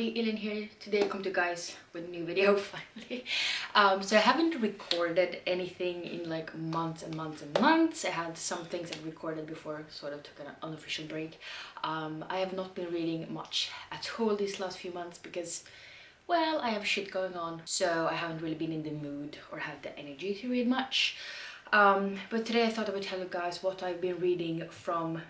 everybody, Elin here. Today I come to you guys with a new video finally. So I haven't recorded anything in like months and months and months. I had some things I recorded before, sort of took an unofficial break. I have not been reading much at all these last few months because, well, I have shit going on. So I haven't really been in the mood or had the energy to read much. But today I thought I would tell you guys what I've been reading from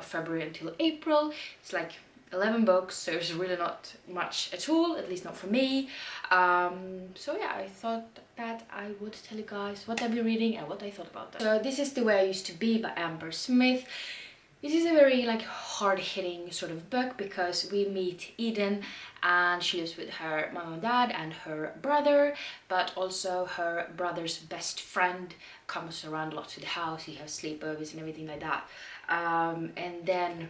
February until April. It's like 11 books, so there's really not much at all, at least not for me. So yeah, I thought that I would tell you guys what I've been reading and what I thought about that. So this is The Way I Used to Be by Amber Smith. This is a very like hard-hitting sort of book because we meet Eden and she lives with her mom and dad and her brother, but also her brother's best friend comes around a lot to the house. He has sleepovers and everything like that. And then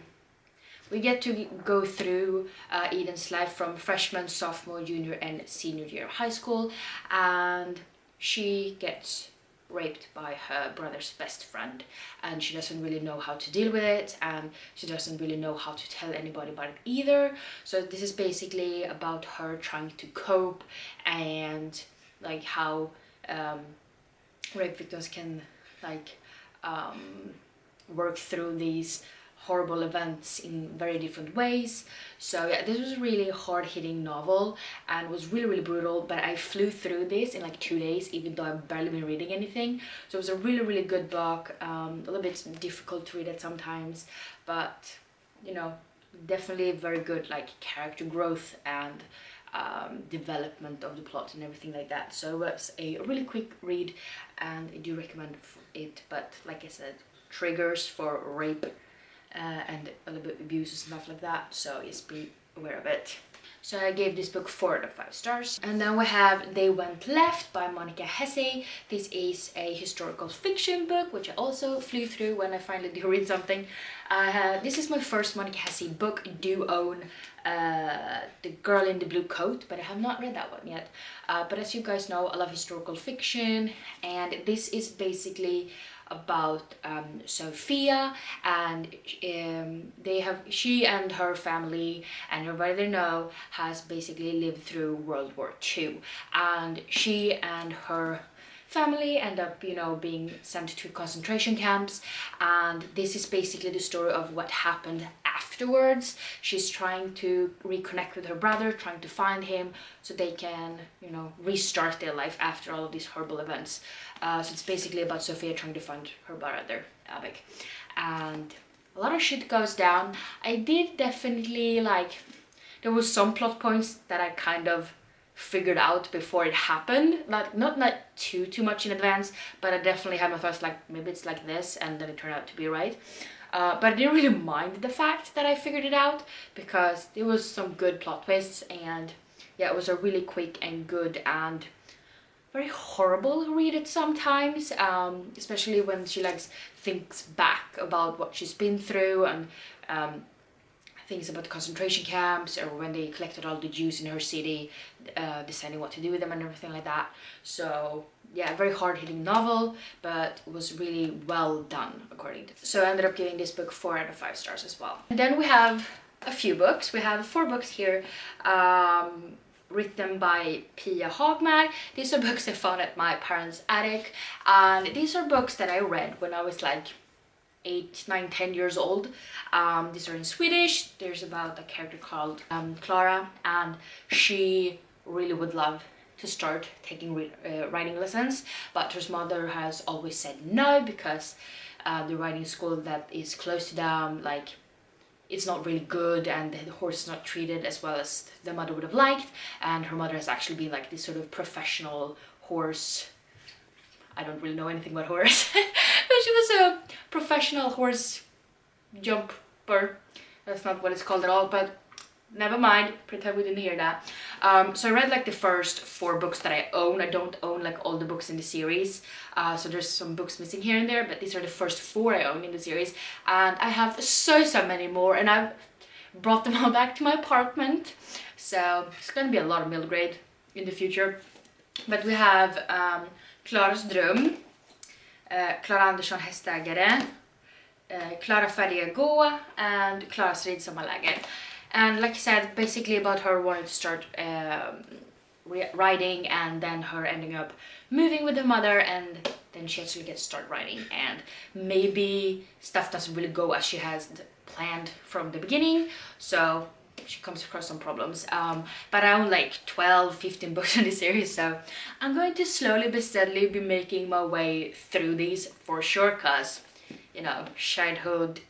we get to go through Eden's life from freshman, sophomore, junior and senior year of high school, and she gets raped by her brother's best friend and she doesn't really know how to deal with it, and she doesn't really know how to tell anybody about it either. So this is basically about her trying to cope and like how rape victims can like work through these horrible events in very different ways. So yeah, this was a really hard-hitting novel and was really brutal, but I flew through this in like 2 days, even though I've barely been reading anything. So it was a really good book. A little bit difficult to read at sometimes, but you know, definitely very good like character growth and development of the plot and everything like that. So it was a really quick read and I do recommend it, but like I said, triggers for rape and a little bit of abuse and stuff like that, so just be aware of it. So I gave this book 4 out of 5 stars. And then we have They Went Left by Monica Hesse. This is a historical fiction book, which I also flew through when I finally did read something. This is my first Monica Hesse book. I do own The Girl in the Blue Coat, but I have not read that one yet. But as you guys know, I love historical fiction, and this is basically about Sophia, and she and her family and everybody they know has basically lived through World War II, and she and her family end up, you know, being sent to concentration camps, and this is basically the story of what happened afterwards. She's trying to reconnect with her brother, trying to find him so they can, you know, restart their life after all of these horrible events. So it's basically about Sophia trying to find her brother, Abik, and a lot of shit goes down. I did definitely like, there was some plot points that I kind of figured out before it happened, like not too much in advance, but I definitely had my thoughts like maybe it's like this, and then it turned out to be right. But I didn't really mind the fact that I figured it out because there was some good plot twists, and yeah, it was a really quick and good and very horrible read at sometimes, especially when she like thinks back about what she's been through and things about the concentration camps, or when they collected all the Jews in her city, deciding what to do with them and everything like that. So yeah, a very hard-hitting novel, but was really well done according to. So I ended up giving this book 4 out of 5 stars as well. And then we have a few books. We have 4 books here, written by Pia Hagmar. These are books I found at my parents' attic, and these are books that I read when I was like 8, 9, 10 years old. These are in Swedish. There's about a character called Clara, and she really would love to start taking writing lessons, but her mother has always said no because the writing school that is close to them, like, it's not really good, and the horse is not treated as well as the mother would have liked, and her mother has actually been like this sort of professional horse, I don't really know anything about horse, but she was a professional horse jumper. That's not what it's called at all, but never mind, pretend we didn't hear that. So I read like the first 4 books that I own. I don't own like all the books in the series, so there's some books missing here and there, but these are the first 4 I own in the series, and I have so many more, and I've brought them all back to my apartment, so it's gonna be a lot of middle grade in the future. But we have Klaras dröm, Klara Andersson hästägare, Klara färdiga gå, and Klaras ridsommarläger. And like I said, basically about her wanting to start writing, and then her ending up moving with her mother, and then she actually gets to start writing, and maybe stuff doesn't really go as she has planned from the beginning, so she comes across some problems. But I own like 12-15 books in this series, so I'm going to slowly but steadily be making my way through these for sure, because, you know, childhood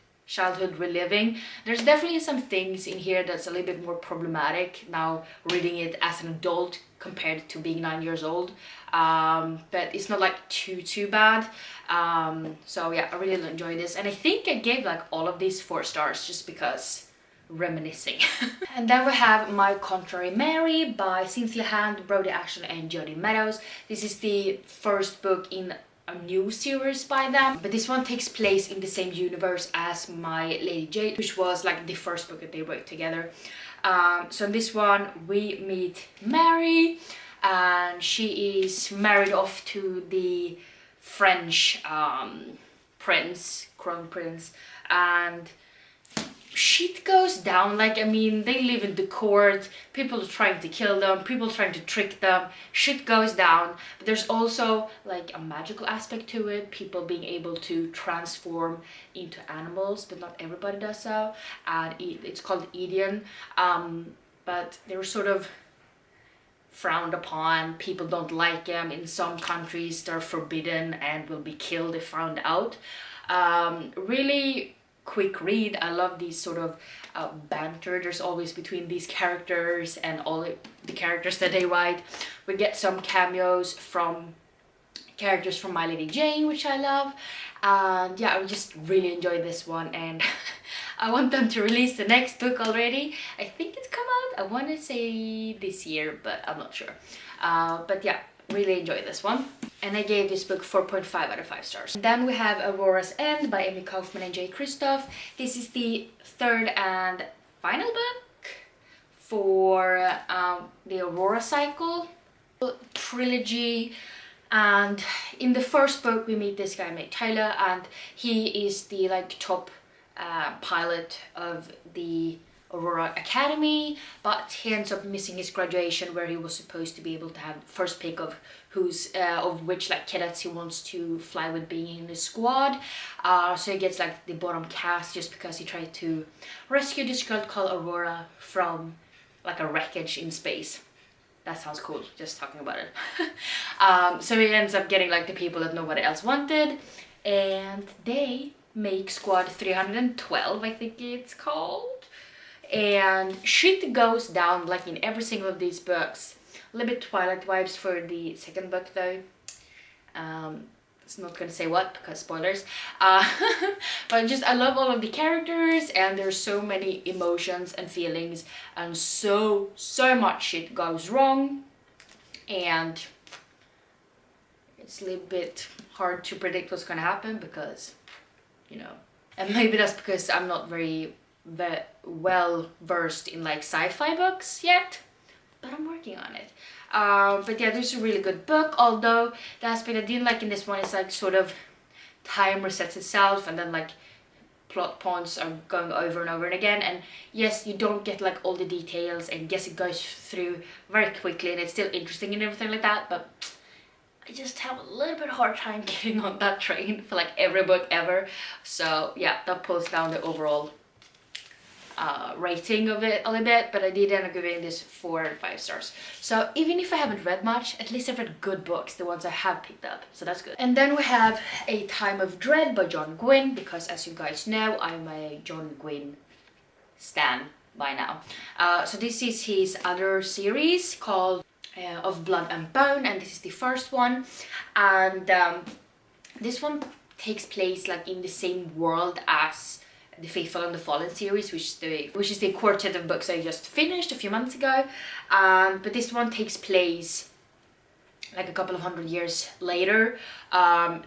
reliving. There's definitely some things in here that's a little bit more problematic now reading it as an adult compared to being 9 years old, but it's not like too bad. So yeah, I really enjoyed this, and I think I gave like all of these 4 stars just because reminiscing. And then we have My Contrary Mary by Cynthia Hand, Brody Ashton and Jodie Meadows. This is the first book in a new series by them, but this one takes place in the same universe as My Lady Jade, which was like the first book that they wrote together. So in this one we meet Mary, and she is married off to the French crown prince, and shit goes down. Like, I mean, they live in the court, people are trying to kill them, people trying to trick them, shit goes down. But there's also like a magical aspect to it, people being able to transform into animals, but not everybody does so, and it's called Edian, but they were sort of frowned upon, people don't like them. In some countries they're forbidden and will be killed if found out. Really quick read. I love these sort of banter there's always between these characters and all the characters that they write. We get some cameos from characters from My Lady Jane, which I love, and yeah, I just really enjoyed this one, and I want them to release the next book already. I think it's come out, I want to say this year, but I'm not sure. But yeah, really enjoyed this one, and I gave this book 4.5 out of 5 stars. And then we have Aurora's End by Amy Kaufman and Jay Kristoff. This is the third and final book for the Aurora cycle trilogy. And in the first book we meet this guy named Tyler, and he is the like top pilot of the Aurora Academy, but he ends up missing his graduation, where he was supposed to be able to have first pick of who's of which like cadets he wants to fly with being in the squad. So he gets like the bottom cast just because he tried to rescue this girl called Aurora from like a wreckage in space. That sounds cool, just talking about it. So he ends up getting like the people that nobody else wanted, and they make squad 312, I think it's called. And shit goes down like in every single of these books. A little bit Twilight vibes for the second book though. It's not gonna say what because spoilers. But just I love all of the characters, and there's so many emotions and feelings, and so much shit goes wrong, and it's a little bit hard to predict what's gonna happen because, you know, and maybe that's because I'm not very well versed in like sci-fi books yet, but I'm working on it. But yeah, this is a really good book, although the aspect I didn't like in this one is like sort of time resets itself, and then like plot points are going over and over and again, and yes, you don't get like all the details, and yes, it goes through very quickly and it's still interesting and everything like that, but I just have a little bit hard time getting on that train for like every book ever. So yeah, that pulls down the overall rating of it a little bit, but I did end up giving this 4 out of 5 stars. So even if I haven't read much, at least I've read good books, the ones I have picked up, so that's good. And then we have A Time of Dread by John Gwynne, because as you guys know, I'm a John Gwynne stan by now. So this is his other series called Of Blood and Bone, and this is the first one, and this one takes place like in the same world as the Faithful and the Fallen series, which is the quartet of books I just finished a few months ago, but this one takes place like a couple of 100 years later,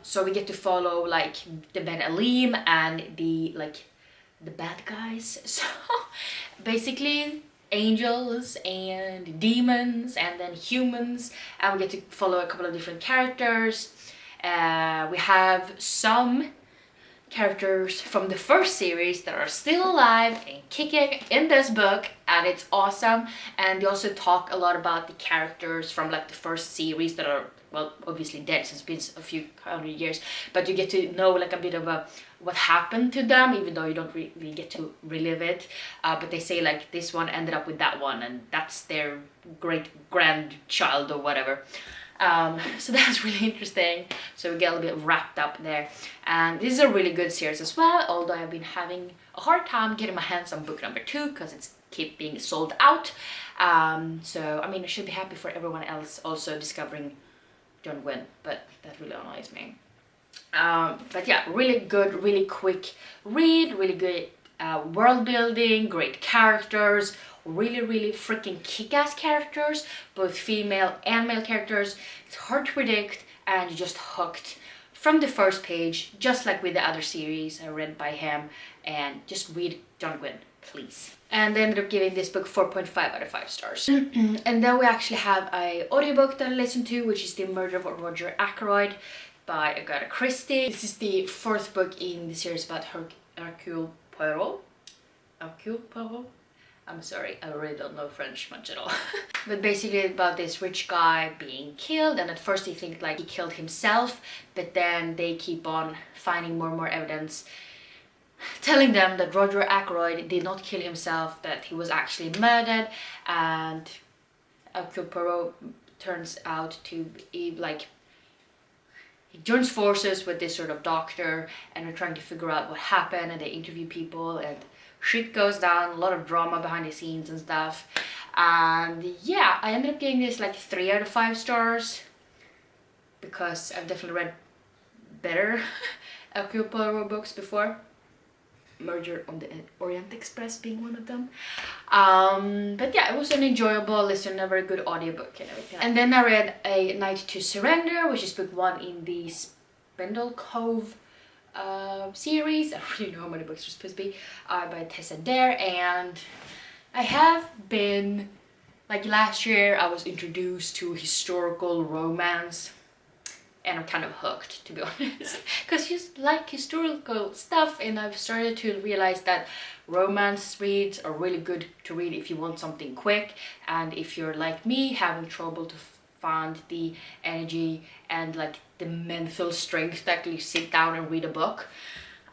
so we get to follow like the Ben Elim and the bad guys, so basically angels and demons and then humans, and we get to follow a couple of different characters. We have some characters from the first series that are still alive and kicking in this book, and it's awesome. And they also talk a lot about the characters from like the first series that are, well, obviously dead since it's been a few hundred years, but you get to know like a bit of what happened to them, even though you don't really get to relive it. But they say like this one ended up with that one, and that's their great grandchild or whatever. So that's really interesting. So we get a little bit wrapped up there, and this is a really good series as well, although I've been having a hard time getting my hands on book number 2 because it's keep being sold out. So I mean, I should be happy for everyone else also discovering John Gwyn, but that really annoys me. But yeah, really good, really quick read, really good world building, great characters, really freaking kick-ass characters, both female and male characters. It's hard to predict, and you're just hooked from the first page, just like with the other series I read by him. And just read John Gwyn, please. And I ended up giving this book 4.5 out of 5 stars. And then we actually have an audiobook that I listened to, which is The Murder of Roger Aykroyd by Agatha Christie. This is the 4th book in the series about Hercule Poirot. Hercule Poirot? I'm sorry, I really don't know French much at all. But basically about this rich guy being killed, and at first they think like he killed himself, but then they keep on finding more and more evidence telling them that Roger Ackroyd did not kill himself, that he was actually murdered. And Hercule Poirot turns out to be like, he joins forces with this sort of doctor, and they're trying to figure out what happened, and they interview people, and shit goes down, a lot of drama behind the scenes and stuff. And yeah, I ended up giving this like 3 out of 5 stars because I've definitely read better Hercule Poirot books before, Murder on the Orient Express being one of them. But yeah, it was an enjoyable listen, a very good audiobook and everything. And then I read A Night to Surrender, which is book 1 in the Spindle Cove series. I don't really know how many books are supposed to be, by Tessa Dare. And I have been, like last year I was introduced to historical romance, and I'm kind of hooked, to be honest, because you like historical stuff, and I've started to realize that romance reads are really good to read if you want something quick, and if you're like me, having trouble to find the energy and like the mental strength to actually sit down and read a book.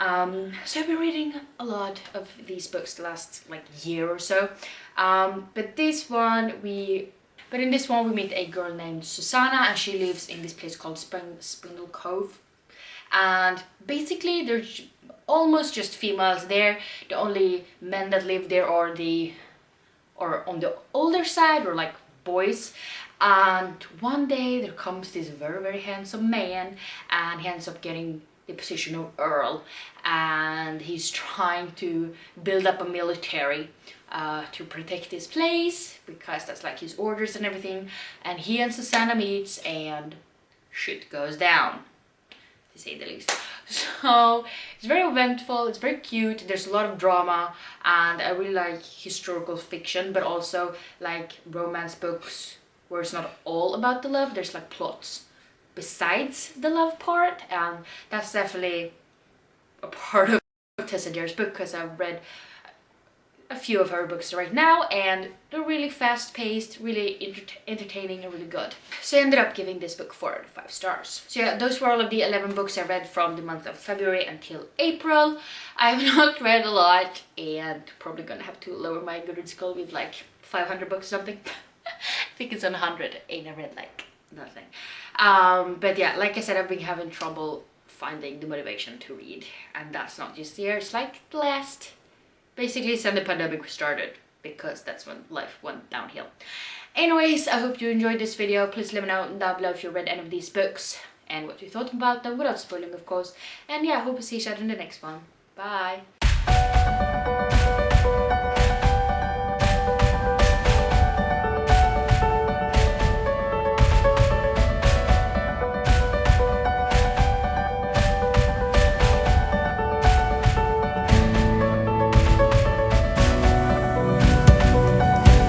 So I've been reading a lot of these books the last like year or so, but in this one we meet a girl named Susanna, and she lives in this place called Spindle Cove. And basically there's almost just females there. The only men that live there are on the older side, or like boys. And one day there comes this very handsome man, and he ends up getting the position of Earl, and he's trying to build up a military to protect this place, because that's like his orders and everything. And he and Susanna meets, and shit goes down, to say the least. So it's very eventful, it's very cute, there's a lot of drama, and I really like historical fiction, but also like romance books where it's not all about the love, there's like plots besides the love part. And that's definitely a part of Tessa Dare's book, because I've read a few of her books right now, and they're really fast-paced, really entertaining, and really good. So I ended up giving this book 4 out of 5 stars. So yeah, those were all of the 11 books I read from the month of February until April. I have not read a lot, and probably gonna have to lower my Goodreads goal with like 500 books or something. I think it's on 100, and I read like nothing. But yeah, like I said, I've been having trouble finding the motivation to read, and that's not just the year, it's like the last, basically since the pandemic started, because that's when life went downhill. Anyways, I hope you enjoyed this video. Please let me know down below if you read any of these books and what you thought about them, without spoiling of course. And yeah, I hope to see each other in the next one. Bye!